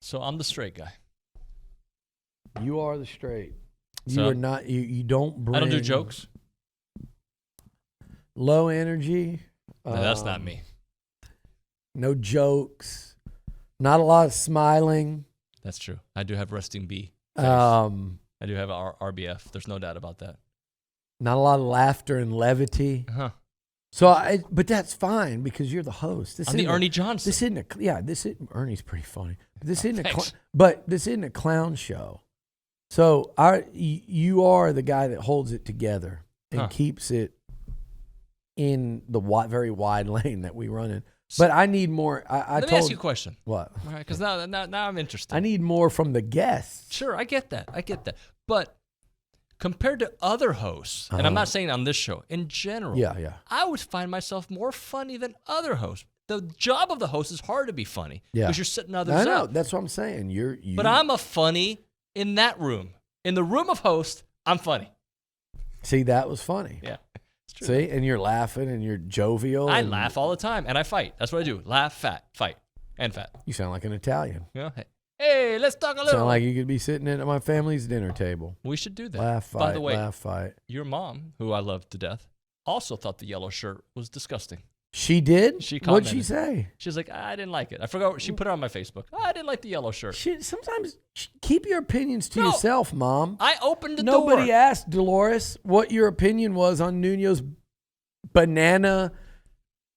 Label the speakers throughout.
Speaker 1: So I'm the straight guy.
Speaker 2: You are the straight.
Speaker 1: So,
Speaker 2: You are not. You don't bring.
Speaker 1: I don't do jokes.
Speaker 2: Low energy.
Speaker 1: No, that's not me.
Speaker 2: No jokes. Not a lot of smiling.
Speaker 1: That's true. I do have resting bee face. I do have RBF. There's no doubt about that.
Speaker 2: Not a lot of laughter and levity.
Speaker 1: Huh.
Speaker 2: So, but that's fine because you're the host.
Speaker 1: I'm the Ernie Johnson.
Speaker 2: This isn't Ernie's pretty funny. This isn't
Speaker 1: Thanks.
Speaker 2: this isn't a clown show. So you are the guy that holds it together and keeps it in the very wide lane that we run in. But I need more.
Speaker 1: Let me ask you a question.
Speaker 2: What?
Speaker 1: All right, because now I'm interested.
Speaker 2: I need more from the guests.
Speaker 1: Sure, I get that. But compared to other hosts, and I'm not saying on this show, in general, I would find myself more funny than other hosts. The job of the host is hard to be funny because you're setting others up.
Speaker 2: I know. That's what I'm saying.
Speaker 1: But I'm a funny in that room. In the room of host, I'm funny.
Speaker 2: See, that was funny.
Speaker 1: Yeah. It's true.
Speaker 2: See, and you're laughing and you're jovial.
Speaker 1: I laugh all the time and I fight. That's what I do. Laugh, fight, and fat.
Speaker 2: You sound like an Italian.
Speaker 1: Yeah. Hey, let's talk a little.
Speaker 2: Sound like you could be sitting at my family's dinner table.
Speaker 1: We should do that.
Speaker 2: Laugh, fight,
Speaker 1: by the way,
Speaker 2: laugh, fight.
Speaker 1: Your mom, who I love to death, also thought the yellow shirt was disgusting.
Speaker 2: She did?
Speaker 1: She commented.
Speaker 2: What'd she say?
Speaker 1: She was like, I didn't like it. I forgot. She put it on my Facebook. I didn't like the yellow shirt.
Speaker 2: Sometimes keep your opinions to yourself, Mom.
Speaker 1: I opened the door.
Speaker 2: Nobody asked Dolores what your opinion was on Nuno's banana,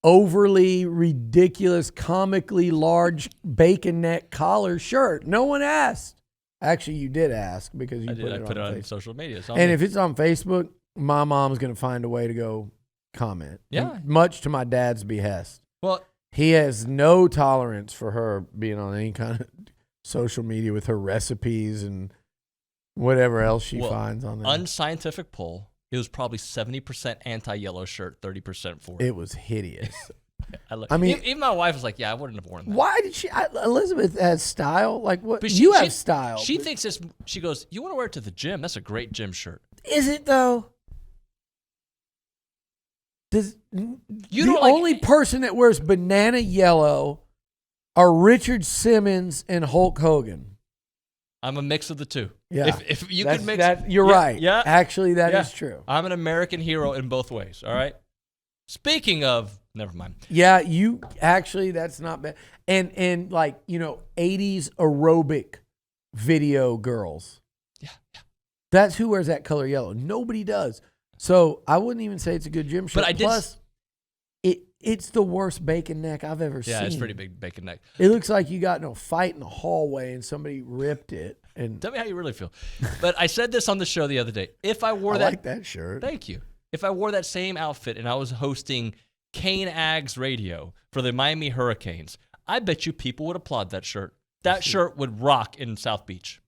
Speaker 2: overly ridiculous, comically large bacon neck collar shirt. No one asked. Actually, you did ask because you put it on
Speaker 1: social media.
Speaker 2: And if it's on Facebook, my mom's going to find a way to go comment.
Speaker 1: Yeah.
Speaker 2: Much to my dad's behest.
Speaker 1: Well,
Speaker 2: he has no tolerance for her being on any kind of social media with her recipes and whatever else she finds on there.
Speaker 1: Unscientific poll. It was probably 70% anti-yellow shirt, 30% for it.
Speaker 2: It was hideous.
Speaker 1: I mean, even my wife was like, "Yeah, I wouldn't have worn that."
Speaker 2: Why did she? Elizabeth has style. Like what?
Speaker 1: But
Speaker 2: you have style.
Speaker 1: She thinks this. She goes, "You want to wear it to the gym? That's a great gym shirt."
Speaker 2: Is it though? The
Speaker 1: don't
Speaker 2: only person that wears banana yellow are Richard Simmons and Hulk Hogan.
Speaker 1: I'm a mix of the two.
Speaker 2: Yeah.
Speaker 1: If you could mix
Speaker 2: that, you're right.
Speaker 1: Yeah.
Speaker 2: Actually, that is true.
Speaker 1: I'm an American hero in both ways. All right. Speaking of, never mind.
Speaker 2: Yeah, that's not bad. And like, 80s aerobic video girls.
Speaker 1: Yeah.
Speaker 2: That's who wears that color yellow. Nobody does. So I wouldn't even say it's a good gym shirt.
Speaker 1: But
Speaker 2: Plus, it's the worst bacon neck I've ever seen.
Speaker 1: Yeah, it's pretty big bacon neck.
Speaker 2: It looks like you got in a fight in the hallway and somebody ripped it. And
Speaker 1: tell me how you really feel. But I said this on the show the other day. If I wore
Speaker 2: I like that shirt.
Speaker 1: Thank you. If I wore that same outfit and I was hosting TexAgs radio for the Miami Hurricanes, I bet you people would applaud that shirt. That shirt would rock in South Beach.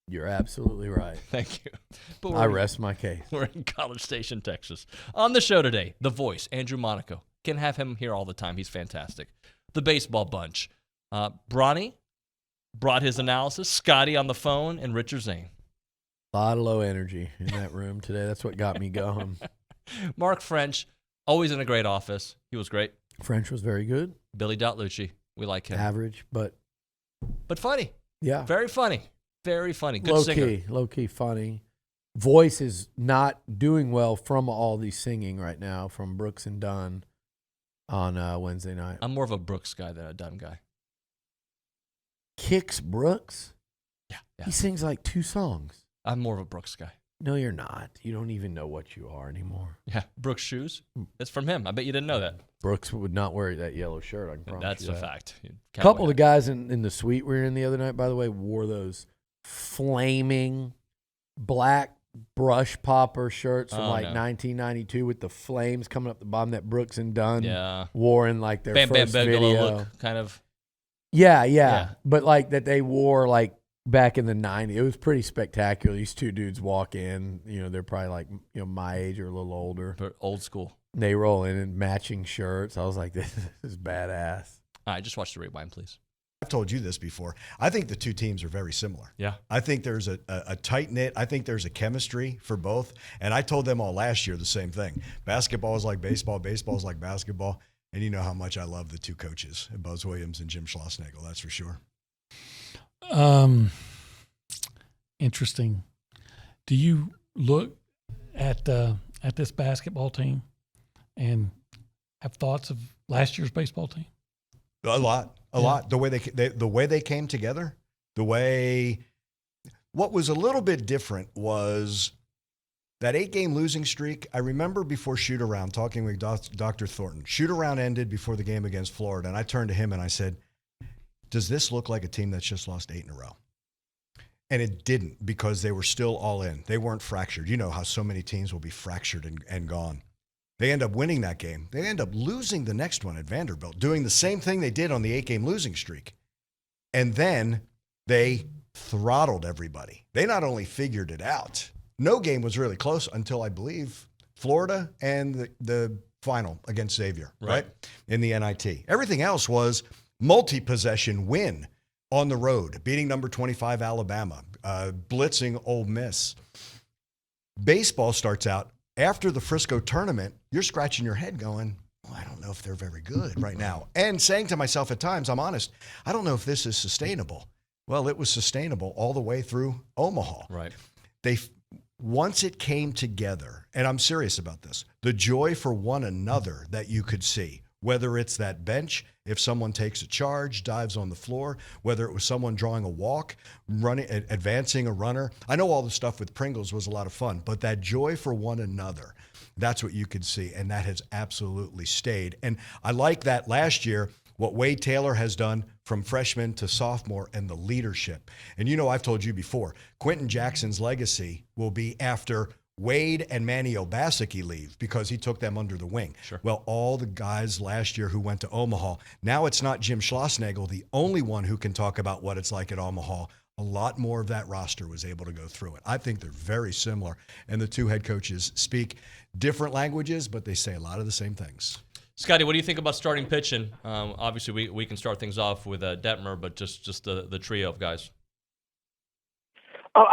Speaker 2: You're absolutely right.
Speaker 1: Thank you. But
Speaker 2: I rest my case.
Speaker 1: We're in College Station, Texas. On the show today, the voice, Andrew Monaco. Can have him here all the time. He's fantastic. The baseball bunch. Bronny brought his analysis. Scotty on the phone, and Richard Zane.
Speaker 2: A lot of low energy in that room today. That's what got me going.
Speaker 1: Mark French, always in a great office. He was great.
Speaker 2: French was very good.
Speaker 1: Billy Liucci, we like him.
Speaker 2: Average, but
Speaker 1: funny.
Speaker 2: Yeah.
Speaker 1: Very funny. Very funny. Good singer.
Speaker 2: Low key funny. Voice is not doing well from all the singing right now from Brooks and Dunn on Wednesday night.
Speaker 1: I'm more of a Brooks guy than a Dunn guy.
Speaker 2: Kicks Brooks?
Speaker 1: Yeah.
Speaker 2: He sings like 2 songs.
Speaker 1: I'm more of a Brooks guy.
Speaker 2: No, you're not. You don't even know what you are anymore.
Speaker 1: Yeah, Brooks shoes. It's from him. I bet you didn't know that.
Speaker 2: Brooks would not wear that yellow shirt. I can promise
Speaker 1: That's
Speaker 2: you that.
Speaker 1: a fact.
Speaker 2: A couple of the guys in the suite we were in the other night, by the way, wore those flaming black brush popper shirts from 1992 with the flames coming up the bottom that Brooks and Dunn wore in like their first video.
Speaker 1: Look, kind of.
Speaker 2: Yeah. But like that they wore like back in the 90s. It was pretty spectacular. These 2 dudes walk in, they're probably like, my age or a little older.
Speaker 1: But old school.
Speaker 2: They roll in matching shirts. I was like, this is badass.
Speaker 1: All right, just watch the rewind, please.
Speaker 3: I've told you this before. I think the 2 teams are very similar.
Speaker 1: Yeah.
Speaker 3: I think there's a tight-knit. I think there's a chemistry for both. And I told them all last year the same thing. Basketball is like baseball. Baseball is like basketball. And you know how much I love the two coaches, Buzz Williams and Jim Schlossnagle, that's for sure.
Speaker 4: Interesting. Do you look at this basketball team and have thoughts of last year's baseball team?
Speaker 3: A lot. The way they came together, what was a little bit different was that 8-game losing streak. I remember before shoot-around talking with Dr. Thornton. Shoot-around ended before the game against Florida, and I turned to him and I said, does this look like a team that's just lost 8 in a row? And it didn't, because they were still all in. They weren't fractured. You know how so many teams will be fractured and gone. They end up winning that game. They end up losing the next one at Vanderbilt, doing the same thing they did on the 8-game losing streak. And then they throttled everybody. They not only figured it out, no game was really close until, I believe, Florida and the final against Xavier, right? In the NIT. Everything else was multi-possession win on the road, beating number 25 Alabama, blitzing Ole Miss. Baseball starts out after the Frisco tournament. You're scratching your head going, I don't know if they're very good right now. And saying to myself at times, I'm honest, I don't know if this is sustainable. Well, it was sustainable all the way through Omaha.
Speaker 1: Right.
Speaker 3: Once it came together, and I'm serious about this, the joy for one another that you could see, whether it's that bench, if someone takes a charge, dives on the floor, whether it was someone drawing a walk, running, advancing a runner. I know all the stuff with Pringles was a lot of fun, but that joy for one another, that's what you could see, and that has absolutely stayed. And I like that last year, what Wade Taylor has done from freshman to sophomore and the leadership. And you know, I've told you before, Quentin Jackson's legacy will be after Wade and Manny Obaseki leave, because he took them under the wing.
Speaker 1: Sure.
Speaker 3: Well, all the guys last year who went to Omaha, now it's not Jim Schlossnagle, the only one who can talk about what it's like at Omaha. A lot more of that roster was able to go through it. I think they're very similar, and the two head coaches speak different languages, but they say a lot of the same things.
Speaker 1: Scotty, what do you think about starting pitching? Obviously, we can start things off with Detmer, but just the trio of guys.
Speaker 5: So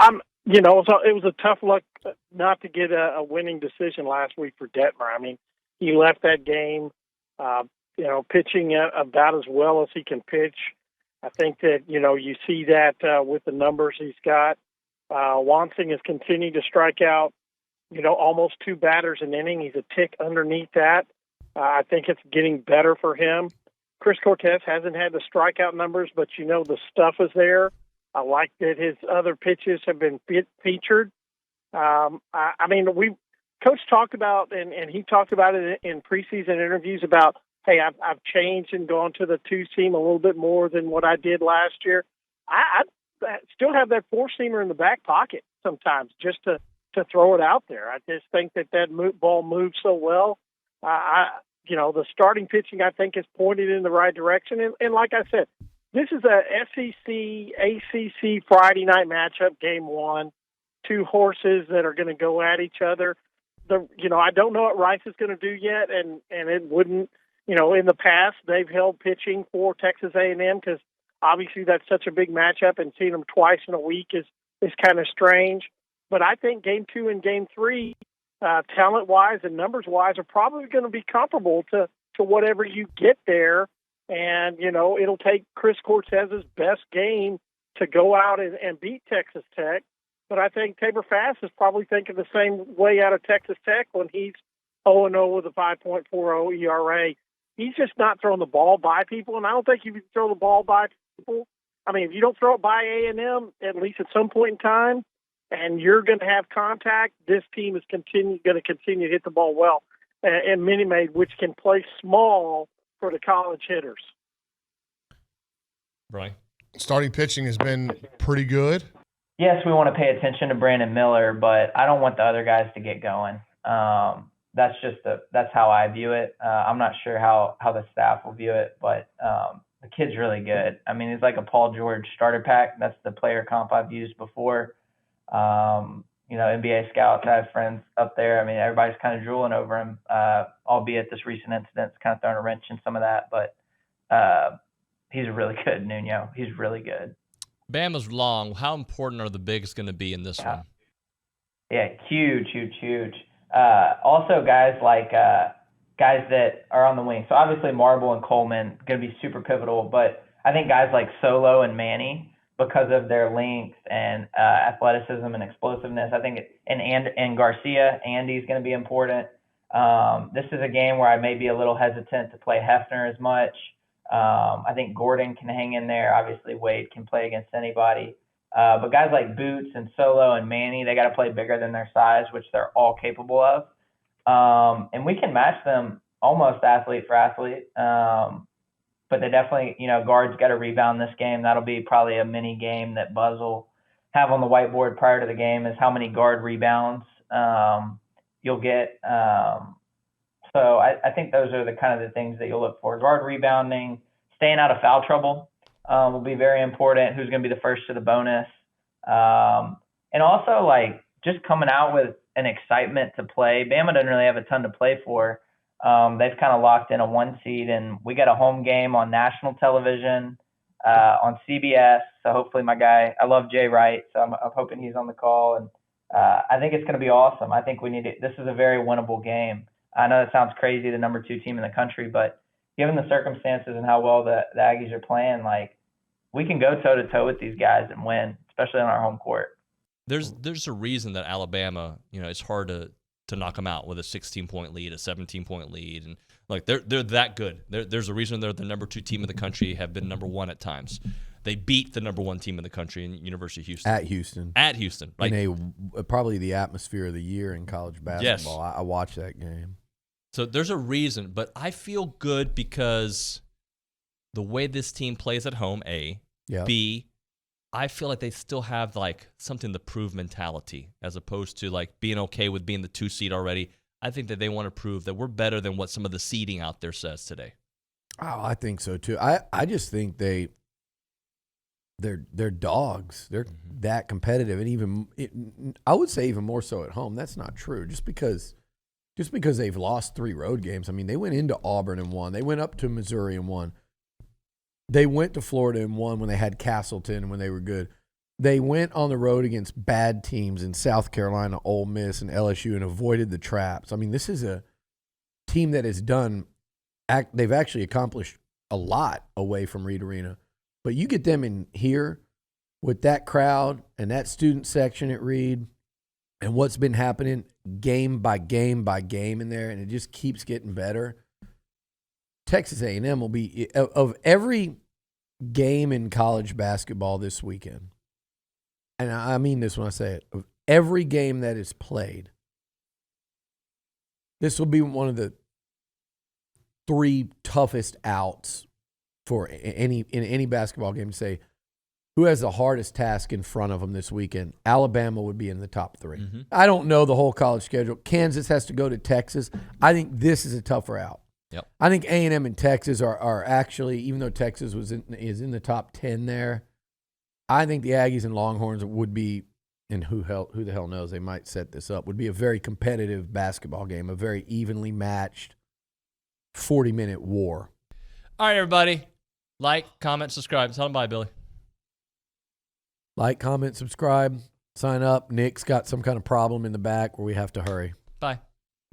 Speaker 5: it was a tough luck not to get a winning decision last week for Detmer. I mean, he left that game, pitching about as well as he can pitch. I think that, you see that with the numbers he's got. Wansing has continued to strike out, almost 2 batters an inning. He's a tick underneath that. I think it's getting better for him. Chris Cortez hasn't had the strikeout numbers, but the stuff is there. I like that his other pitches have been featured. Coach talked about, and he talked about it in preseason interviews about, hey, I've changed and gone to the 2-seam a little bit more than what I did last year. I still have that 4-seamer in the back pocket sometimes just to throw it out there. I just think that ball moves so well. The starting pitching, I think, is pointed in the right direction. And like I said, this is a SEC, ACC Friday night matchup, game 1, 2 horses that are going to go at each other. I don't know what Rice is going to do yet, and it wouldn't, in the past, they've held pitching for Texas A&M because obviously that's such a big matchup, and seeing them twice in a week is kind of strange. But I think game 2 and game 3, talent-wise and numbers-wise, are probably going to be comparable to whatever you get there. And, it'll take Chris Cortez's best game to go out and beat Texas Tech. But I think Tabor Fast is probably thinking the same way out of Texas Tech when he's 0-0 with a 5.40 ERA. He's just not throwing the ball by people, and I don't think you can throw the ball by people. I mean, if you don't throw it by A&M, at least at some point in time, and you're going to have contact, this team is going to continue to hit the ball well. And Minute Maid, which can play small for the college hitters.
Speaker 1: Brian?
Speaker 6: Starting pitching has been pretty good.
Speaker 7: Yes, we want to pay attention to Brandon Miller, but I don't want the other guys to get going. That's how I view it. I'm not sure how the staff will view it, but the kid's really good. I mean, he's like a Paul George starter pack. That's the player comp I've used before. NBA scouts, I have friends up there. I mean, everybody's kind of drooling over him, albeit this recent incident's kind of thrown a wrench in some of that, but he's really good, Nuno. He's really good.
Speaker 1: Bama's long. How important are the bigs going to be in this one?
Speaker 7: Yeah, huge. Also, guys like guys that are on the wing. So obviously Marble and Coleman going to be super pivotal, but I think guys like Solo and Manny, because of their length and athleticism and explosiveness, I think and Garcia, Andy's going to be important. This is a game where I may be a little hesitant to play Hefner as much. I think Gordon can hang in there. Obviously Wade can play against anybody. But guys like Boots and Solo and Manny, they got to play bigger than their size, which they're all capable of. And we can match them almost athlete for athlete. But they definitely, guards got to rebound this game. That'll be probably a mini game that Buzz will have on the whiteboard prior to the game, is how many guard rebounds you'll get. So I think those are the kind of the things that you'll look for. Guard rebounding, staying out of foul trouble will be very important. Who's going to be the first to the bonus? And also, just coming out with an excitement to play. Bama doesn't really have a ton to play for. They've kind of locked in a 1 seed, and we got a home game on national television on CBS. So hopefully my guy, I love Jay Wright, so I'm hoping he's on the call. And I think it's going to be awesome. I think we need it. This is a very winnable game. I know it sounds crazy, the number 2 team in the country, but given the circumstances and how well the Aggies are playing, we can go toe-to-toe with these guys and win, especially on our home court.
Speaker 1: There's a reason that Alabama, it's hard to knock them out with a 16-point lead, a 17-point lead, and they're that good. There's a reason they're the number 2 team in the country, have been number 1 at times. They beat the number 1 team in the country in University of Houston. At Houston.
Speaker 2: In probably the atmosphere of the year in college basketball. Yes. I watched that game.
Speaker 1: So there's a reason, but I feel good because the way this team plays at home, A. Yeah. B, I feel like they still have something to prove mentality, as opposed to being okay with being the 2 seed already. I think that they want to prove that we're better than what some of the seeding out there says today.
Speaker 2: Oh, I think so too. I just think they're dogs. They're that competitive, and I would say even more so at home. That's not true. Just because they've lost 3 road games. I mean, they went into Auburn and won. They went up to Missouri and won. They went to Florida and won when they had Castleton and when they were good. They went on the road against bad teams in South Carolina, Ole Miss, and LSU and avoided the traps. I mean, this is a team that has they've actually accomplished a lot away from Reed Arena. But you get them in here with that crowd and that student section at Reed and what's been happening game by game by game in there, and it just keeps getting better. Texas A&M will be, of every game in college basketball this weekend, and I mean this when I say it, of every game that is played, this will be one of the 3 toughest outs for any basketball game to say who has the hardest task in front of them this weekend. Alabama would be in the top 3. Mm-hmm. I don't know the whole college schedule. Kansas has to go to Texas. I think this is a tougher out.
Speaker 1: Yep.
Speaker 2: I think A&M and Texas are actually, even though Texas is in the top 10 there, I think the Aggies and Longhorns would be, and who the hell knows, they might set this up, would be a very competitive basketball game, a very evenly matched 40-minute war.
Speaker 1: All right, everybody. Like, comment, subscribe. Tell them bye, Billy.
Speaker 2: Like, comment, subscribe, sign up. Nick's got some kind of problem in the back where we have to hurry.
Speaker 1: Bye.